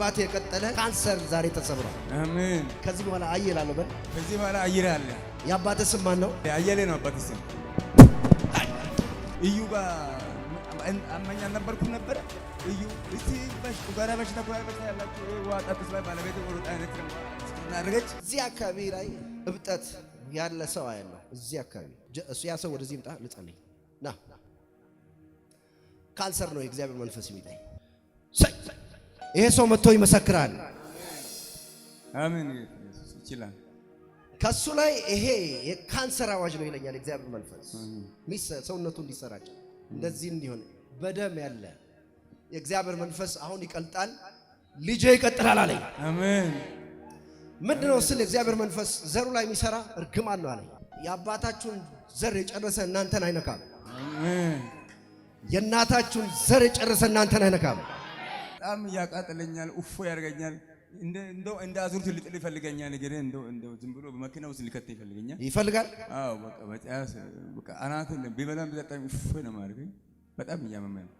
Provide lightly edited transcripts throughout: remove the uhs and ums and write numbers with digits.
በአባቴ የቀጠለ ካንሰር ዛሬ ተሰብሯል። አሜን። ከዚህ በኋላ አየላለሁ በል። ከዚህ በኋላ አየላለ። የአባቴ ስም ማን ነው? አየለ ነው አባቴ ስም። እዩ ጋር አማኛ ነበርኩ ነበር። እዩ እስቲ ሱጋራ በሽታ ያላችሁ ዋጣጥስ ላይ ባለቤት ወሮጣ አይነት ነው እናደረገች። እዚህ አካባቢ ላይ እብጠት ያለ ሰው አያለሁ። እዚህ አካባቢ እሱ ያ ሰው ወደዚህ ምጣ ልጸልይ ና። ካንሰር ነው የእግዚአብሔር መንፈስ የሚታይ። ይሄ ሰው መጥቶ ይመሰክራል። አሜን። ኢየሱስ ይችላል። ከሱ ላይ ይሄ የካንሰር አዋጅ ነው ይለኛል የእግዚአብሔር መንፈስ። ሰውነቱ እንዲሰራጭ እንደዚህ እንዲሆን በደም ያለ የእግዚአብሔር መንፈስ አሁን ይቀልጣል። ልጄ ይቀጥላል አለኝ። አሜን። ምንድነው ስል የእግዚአብሔር መንፈስ ዘሩ ላይ የሚሰራ እርግማን ነው አለኝ። የአባታችሁን ዘር የጨረሰ እናንተን አይነካም። አሜን። የእናታችሁን ዘር የጨረሰ እናንተን አይነካም። በጣም ያቃጥለኛል፣ ኡፎ ያርገኛል። እንደ አዙርት ልጥል ይፈልገኛል። ነገር እንደው ዝም ብሎ በመኪና ውስጥ ሊከት ይፈልጋል። አዎ በቃ በጫስ በቃ አናት ቢበላም ቢጠጣም ኡፎ ነው ማርገኝ። በጣም እያመመኝ ነው።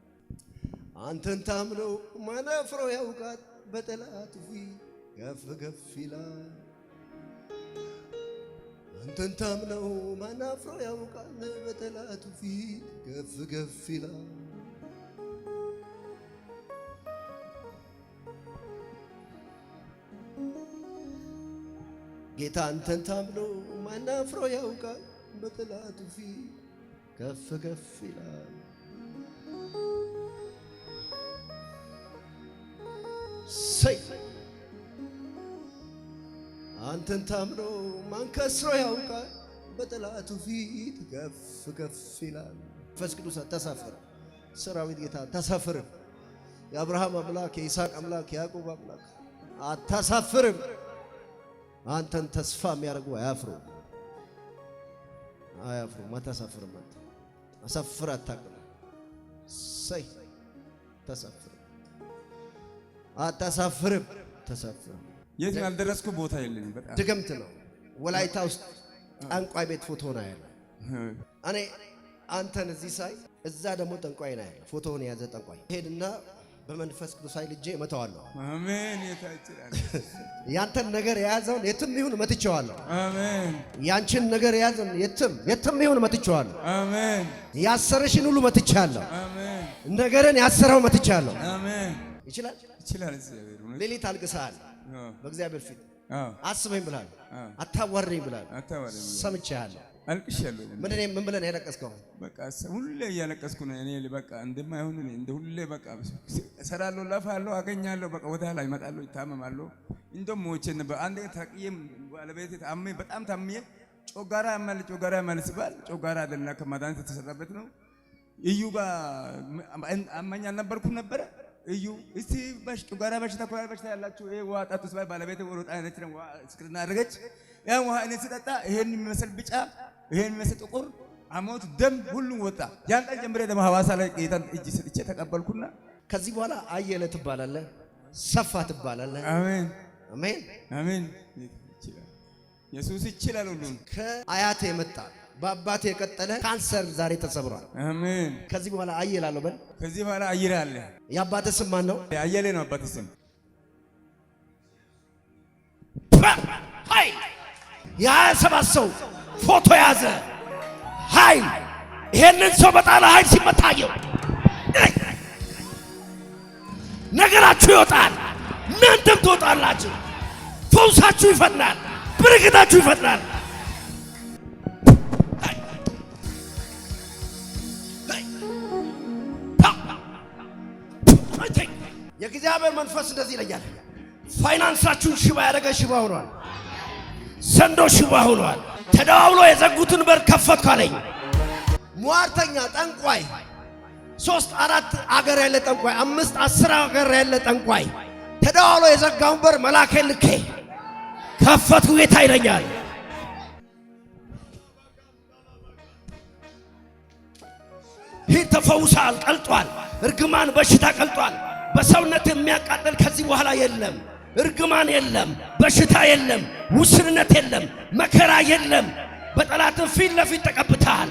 አንተን ታምነው ማናፍሮ ያውቃት በጠላት ፊት ገፍ ገፍ ይላል። አንተን ታምነው ማናፍሮ ያውቃል በጠላት ፊት ገፍ ገፍ ይላል። ጌታ አንተን ታምኖ ማናፍሮ ያውቃል በጠላቱ ፊት ከፍ ከፍ ይላል። ሰይ አንተን ታምኖ ማን ከስሮ ያውቃል በጠላቱ ፊት ከፍ ከፍ ይላል። መንፈስ ቅዱስ ተሳፈረ። ሰራዊት ጌታ ተሳፈረ። የአብርሃም አምላክ የይስሐቅ አምላክ የያዕቆብ አምላክ አታሳፍርም። አንተን ተስፋ የሚያደርጉ አያፍሩ። አታሳፍርም። አንተ አሳፍር አታውቅም። ሰይ ተሳፍር አታሳፍርም። ተሳፍር የት ያልደረስኩ ቦታ የለኝም። በጣም ድግምት ነው። ወላይታ ውስጥ ጠንቋይ ቤት ፎቶ ነው ያለው። እኔ አንተን እዚህ ሳይ እዛ ደግሞ ጠንቋይ ነው ያለው። ፎቶውን የያዘ ጠንቋይ ሄድና በመንፈስ ቅዱስ ኃይል እጄ እመታዋለሁ። አሜን። የታጭራል ያንተን ነገር የያዘውን የትም ይሁን መትቼዋለሁ። አሜን። ያንቺን ነገር የያዘውን የትም ይሁን መትቼዋለሁ። አሜን። ያሰረሽን ሁሉ መትቻለሁ። አሜን። ነገርን ያሰረው መትቻለሁ። አሜን። ይችላል። እግዚአብሔር ነው። ሌሊት አልቅሰሃል በእግዚአብሔር ፊት አስበኝ ብላል። አታዋርደኝ ብላል። ሰምቼሃለሁ። አልቅሻለሁ። ምን ብለን ያለቀስከው? በቃ ሁሌ እያለቀስኩ ነው። እኔ በቃ እንደማይሆን እንደ ሁሌ በቃ እሰራለሁ፣ ለፋለሁ፣ አገኛለሁ። በቃ ወደ ኋላ ይመጣለሁ፣ ይታመማለሁ። እንደውም ሞቼ ነበር አንዴ ታቅዬም ባለቤቴ ታሜ በጣም ታሜ ጮጋራ ያማል ሲባል ጮጋራ አይደለም ከመድኃኒት የተሰራበት ነው። እዩ ጋር አማኛ አልነበርኩም ነበረ። እዩ እስቲ ጮጋራ በሽታ ያላችሁ ዋጣጥስ ላይ ባለቤቴ ወሮጣ አይነት ነው ስክሪና አድርገች። ያን ውሃ እኔ ስጠጣ ይሄን የሚመስል ቢጫ ይሄን የሚመስል ጥቁር አሞት ደም ሁሉ ወጣ። ያን ቀን ጀምሬ ደግሞ ሐዋሳ ላይ ጌታን እጅ ሰጥቼ ተቀበልኩና ከዚህ በኋላ አየለ ትባላለህ፣ ሰፋ ትባላለህ። አሜን፣ አሜን፣ አሜን። ኢየሱስ ይችላል። ሁሉ ከአያቴ የመጣ በአባቴ የቀጠለ ካንሰር ዛሬ ተሰብሯል። አሜን። ከዚህ በኋላ አየላለሁ በል። ከዚህ በኋላ አየላለ። የአባቴ ስም ማን ነው? አየለ ነው አባቴ ስም። የ27 ሰው ፎቶ ያዘ ኃይል ይሄንን ሰው በጣለ ኃይል ሲመታየው ነገራችሁ ይወጣል። እናንተም ትወጣላችሁ። ፈውሳችሁ ይፈጥናል። በረከታችሁ ይፈጥናል። የእግዚአብሔር መንፈስ እንደዚህ ይለኛል። ፋይናንሳችሁን ሽባ ያደረገ ሽባ ሆኗል። ዘንዶ ሽባ ሆኗል። ተደዋውሎ የዘጉትን በር ከፈትኩ አለኝ። ሟርተኛ ጠንቋይ 3 4 አገር ያለ ጠንቋይ 5 10 አገር ያለ ጠንቋይ ተደዋውሎ የዘጋውን በር መልአኬ ልኬ ከፈትኩ። ጌታ ይለኛል። ይህ ተፈውሳል፣ ቀልጧል። እርግማን በሽታ ቀልጧል። በሰውነት የሚያቃጥል ከዚህ በኋላ የለም። እርግማን የለም፣ በሽታ የለም፣ ውስንነት የለም፣ መከራ የለም። በጠላት ፊት ለፊት ተቀብተሃል።